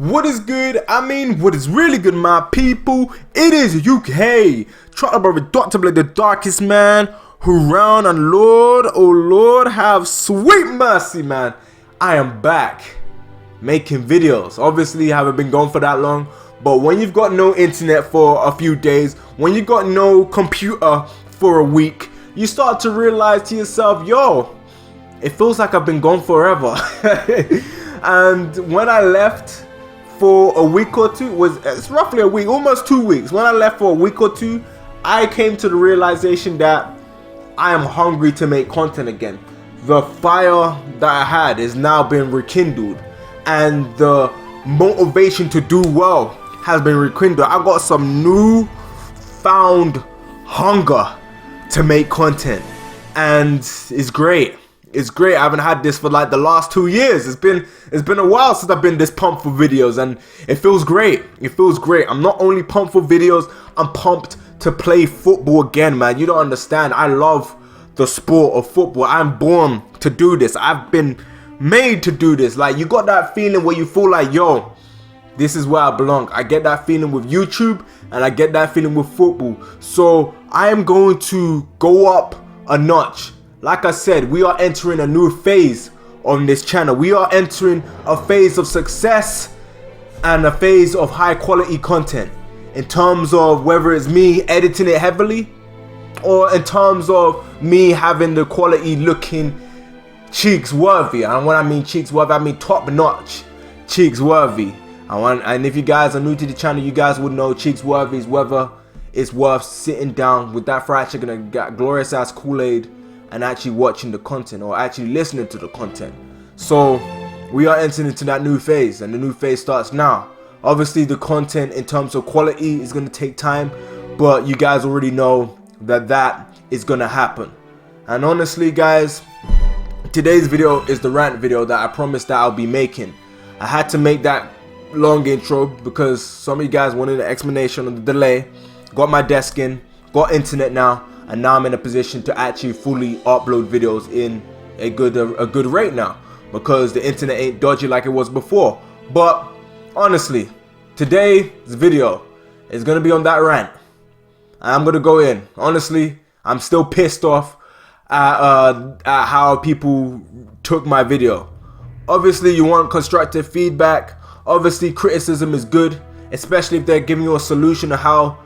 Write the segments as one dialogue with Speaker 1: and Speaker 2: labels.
Speaker 1: What is good? What is really good, my people? It is UK. Try brother Dr. Blick, the darkest man around, and Lord, oh Lord, have sweet mercy, man. I am back making videos. Obviously, I haven't been gone for that long, but when you've got no internet for a few days, when you got no computer for a week, you start to realize to yourself, yo, it feels like I've been gone forever. And when I left for a week or two, it's roughly a week, almost 2 weeks. When I left for a week or two, I came to the realization that I am hungry to make content again. The fire that I had is now been rekindled, and the motivation to do well has been rekindled. I got some new found hunger to make content, and it's great. It's great. I haven't had this for like the last 2 years. It's been a while since I've been this pumped for videos, and it feels great. It feels great. I'm not only pumped for videos, I'm pumped to play football again, man. You don't understand. I love the sport of football. I'm born to do this. I've been made to do this. Like, you got that feeling where you feel like, yo, this is where I belong. I get that feeling with YouTube, and I get that feeling with football. So I am going to go up a notch. Like I said, we are entering a new phase on this channel. We are entering a phase of success and a phase of high quality content, in terms of whether it's me editing it heavily, or in terms of me having the quality looking cheeks worthy. And when I mean cheeks worthy, I mean top notch cheeks worthy. And if you guys are new to the channel, you guys would know cheeks worthy is whether it's worth sitting down with that fried chicken and got glorious ass Kool-Aid and actually watching the content, or actually listening to the content. So we are entering into that new phase, and the new phase starts now. Obviously, the content in terms of quality is going to take time, but you guys already know that that is going to happen. And honestly, guys, today's video is the rant video that I promised that I'll be making. I had to make that long intro because some of you guys wanted an explanation on the delay. Got my desk in, got internet now, and now I'm in a position to actually fully upload videos in a good rate now, because the internet ain't dodgy like it was before. But honestly, today's video is gonna be on that rant. I'm gonna go in. Honestly, I'm still pissed off at how people took my video. Obviously, you want constructive feedback. Obviously, criticism is good, especially if they're giving you a solution to how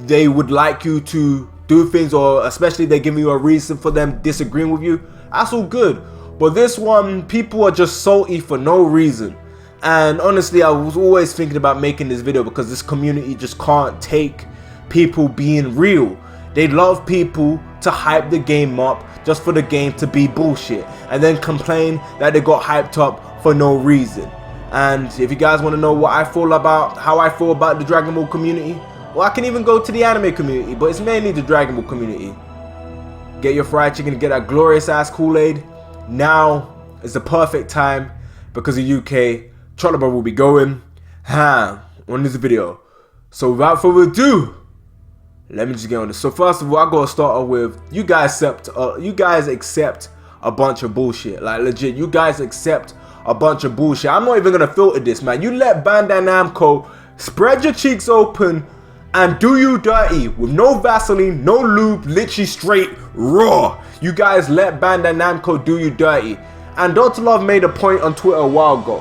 Speaker 1: they would like you to do things, or especially they're giving you a reason for them disagreeing with you. That's all good. But this one, people are just salty for no reason. And honestly, I was always thinking about making this video because this community just can't take people being real. They love people to hype the game up just for the game to be bullshit, and then complain that they got hyped up for no reason. And if you guys want to know what I feel about, how I feel about the Dragon Ball community, well, I can even go to the anime community, but it's mainly the Dragon Ball community. Get your fried chicken, get that glorious ass Kool-Aid. Now is the perfect time, because the UK Trolloper will be going ham on this video. So without further ado, let me just get on this. So first of all, I gotta start off with, you guys accept a bunch of bullshit. Like, legit, you guys accept a bunch of bullshit. I'm not even gonna filter this, man. You let Bandai Namco spread your cheeks open and do you dirty with no Vaseline, no lube, literally straight raw. You guys let Bandai Namco do you dirty. And Dr. Love made a point on Twitter a while ago.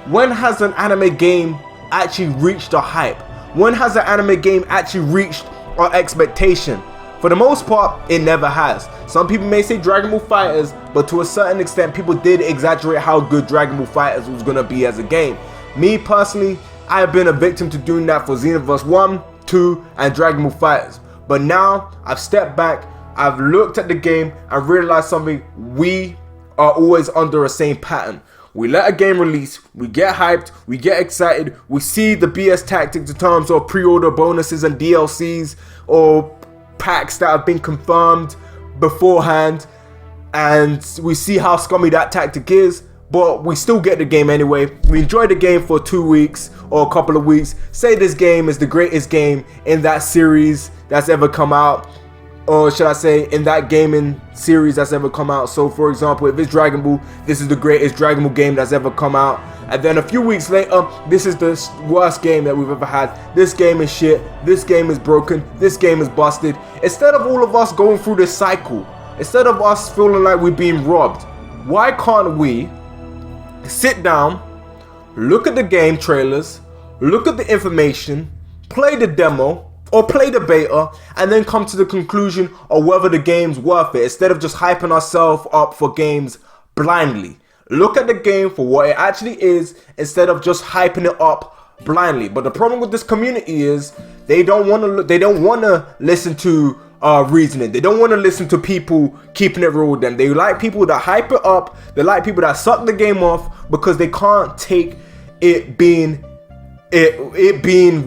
Speaker 1: When has an anime game actually reached a hype? When has an anime game actually reached our expectation? For the most part, it never has. Some people may say Dragon Ball FighterZ, but to a certain extent, people did exaggerate how good Dragon Ball FighterZ was gonna be as a game. Me personally, I have been a victim to doing that for Xenoverse 1, 2, and Dragon Ball FighterZ. But now, I've stepped back, I've looked at the game, and realized something. We are always under a same pattern. We let a game release, we get hyped, we get excited, we see the BS tactics in terms of pre-order bonuses and DLCs, or packs that have been confirmed beforehand, and we see how scummy that tactic is, but we still get the game anyway. We enjoy the game for 2 weeks or a couple of weeks, say this game is the greatest game in that series that's ever come out, or should I say, in that gaming series that's ever come out. So for example, if it's Dragon Ball, this is the greatest Dragon Ball game that's ever come out. And then a few weeks later, this is the worst game that we've ever had. This game is shit. This game is broken. This game is busted. Instead of all of us going through this cycle, instead of us feeling like we're being robbed, why can't we sit down, look at the game trailers, look at the information, play the demo or play the beta, and then come to the conclusion of whether the game's worth it, instead of just hyping ourselves up for games blindly. Look at the game for what it actually is, instead of just hyping it up blindly. But the problem with this community is they don't want to listen to reasoning. They don't want to listen to people keeping it real with them. They like people that hype it up. They like people that suck the game off, because they can't take it being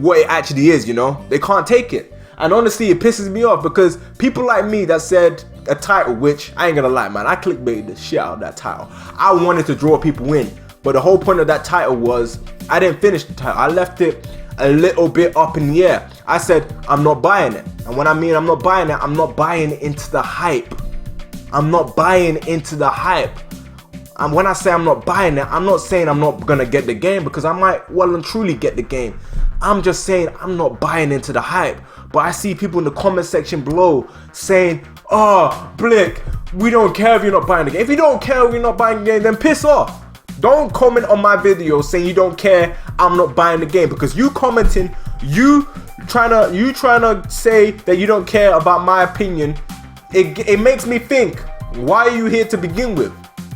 Speaker 1: what it actually is, you know? They can't take it. And honestly, it pisses me off, because people like me that said a title, which I ain't gonna lie, man, I clickbaited the shit out of that title. I wanted to draw people in, but the whole point of that title was I didn't finish the title. I left it a little bit up in the air. I said I'm not buying it, and when I mean I'm not buying it, I'm not buying into the hype. I'm not buying into the hype. And when I say I'm not buying it, I'm not saying I'm not gonna get the game, because I might well and truly get the game. I'm just saying I'm not buying into the hype. But I see people in the comment section below saying, oh, Blick, we don't care if you're not buying the game. If you don't care if you're not buying the game, then piss off. Don't comment on my video saying you don't care I'm not buying the game, because you commenting, you trying to say that you don't care about my opinion, it makes me think, why are you here to begin with?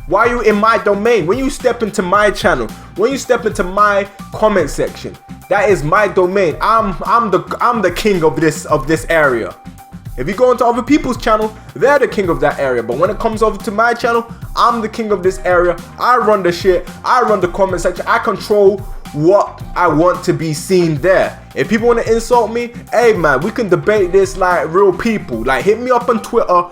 Speaker 1: Why are you in my domain? When you step into my channel, when you step into my comment section, that is my domain. I'm the king of this area. If you go into other people's channel, they're the king of that area. But when it comes over to my channel, I'm the king of this area. I run the shit. I run the comment section. I control what I want to be seen there. If people want to insult me, hey man, we can debate this like real people. Like, hit me up on Twitter,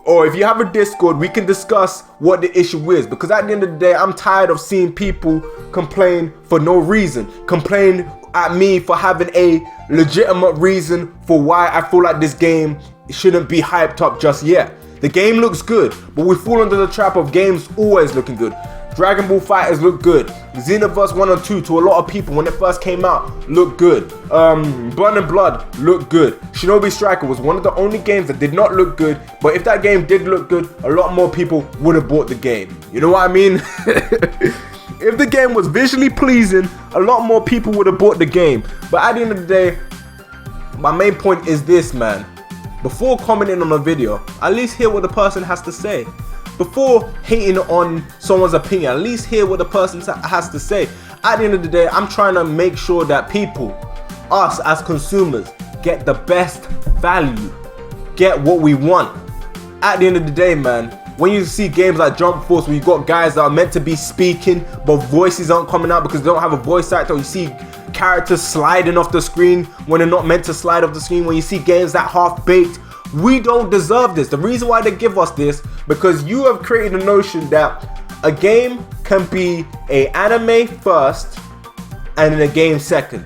Speaker 1: or if you have a Discord, we can discuss what the issue is. Because at the end of the day, I'm tired of seeing people complain for no reason. Complain at me for having a legitimate reason for why I feel like this game shouldn't be hyped up just yet. The game looks good, but we fall under the trap of games always looking good. Dragon Ball FighterZ look good. Xenoverse 1 and 2 to a lot of people when it first came out looked good. Burning Blood looked good. Shinobi Striker was one of the only games that did not look good, but if that game did look good, a lot more people would have bought the game. You know what I mean? If the game was visually pleasing, a lot more people would have bought the game. But at the end of the day, my main point is this, man. Before commenting on a video, at least hear what the person has to say. Before hating on someone's opinion, at least hear what the person has to say. At the end of the day, I'm trying to make sure that people, us as consumers, get the best value, get what we want. At the end of the day, man, when you see games like Jump Force, where you got guys that are meant to be speaking, but voices aren't coming out because they don't have a voice actor, or you see characters sliding off the screen when they're not meant to slide off the screen, when you see games that half-baked, we don't deserve this. The reason why they give us this, because you have created a notion that a game can be an anime first and then a game second.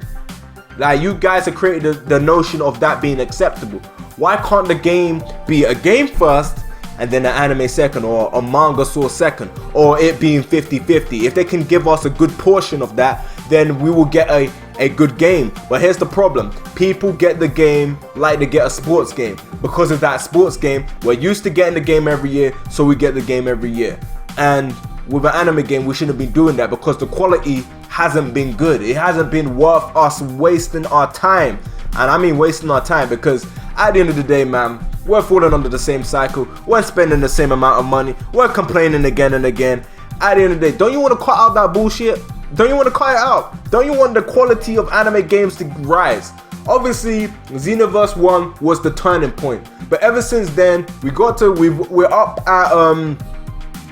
Speaker 1: Like, you guys have created the notion of that being acceptable. Why can't the game be a game first and then an anime second, or a manga source second, or it being 50-50? If they can give us a good portion of that, then we will get a good game. But here's the problem. People get the game like they get a sports game. Because of that sports game, we're used to getting the game every year, so we get the game every year. And with an anime game, we shouldn't be doing that, because the quality hasn't been good. It hasn't been worth us wasting our time. And I mean wasting our time, because at the end of the day, man, we're falling under the same cycle. We're spending the same amount of money. We're complaining again and again. At the end of the day, don't you want to cut out that bullshit? Don't you want to cut it out? Don't you want the quality of anime games to rise? Obviously, Xenoverse 1 was the turning point. But ever since then, we're up at,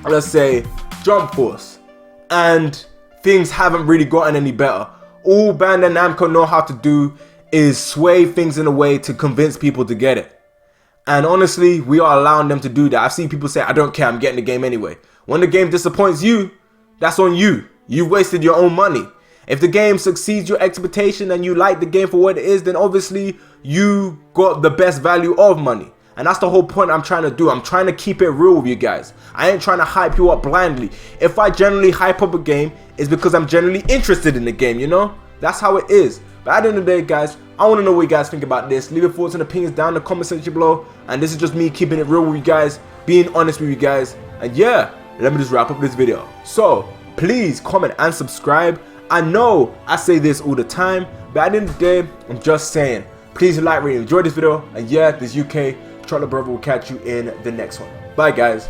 Speaker 1: let's say, Jump Force. And things haven't really gotten any better. All Bandai Namco know how to do is sway things in a way to convince people to get it. And honestly, we are allowing them to do that. I've seen people say, I don't care, I'm getting the game anyway. When the game disappoints you, that's on you. You wasted your own money. If the game succeeds your expectation and you like the game for what it is, then obviously you got the best value of money. And that's the whole point I'm trying to do. I'm trying to keep it real with you guys. I ain't trying to hype you up blindly. If I generally hype up a game, it's because I'm generally interested in the game, you know? That's how it is. But at the end of the day, guys, I want to know what you guys think about this. Leave your thoughts and opinions down in the comment section below. And this is just me keeping it real with you guys, being honest with you guys. And yeah, let me just wrap up this video. So, please comment and subscribe. I know I say this all the time, but at the end of the day, I'm just saying, please like, rate, enjoy this video. And yeah, this UK Chocolate Brother will catch you in the next one. Bye, guys.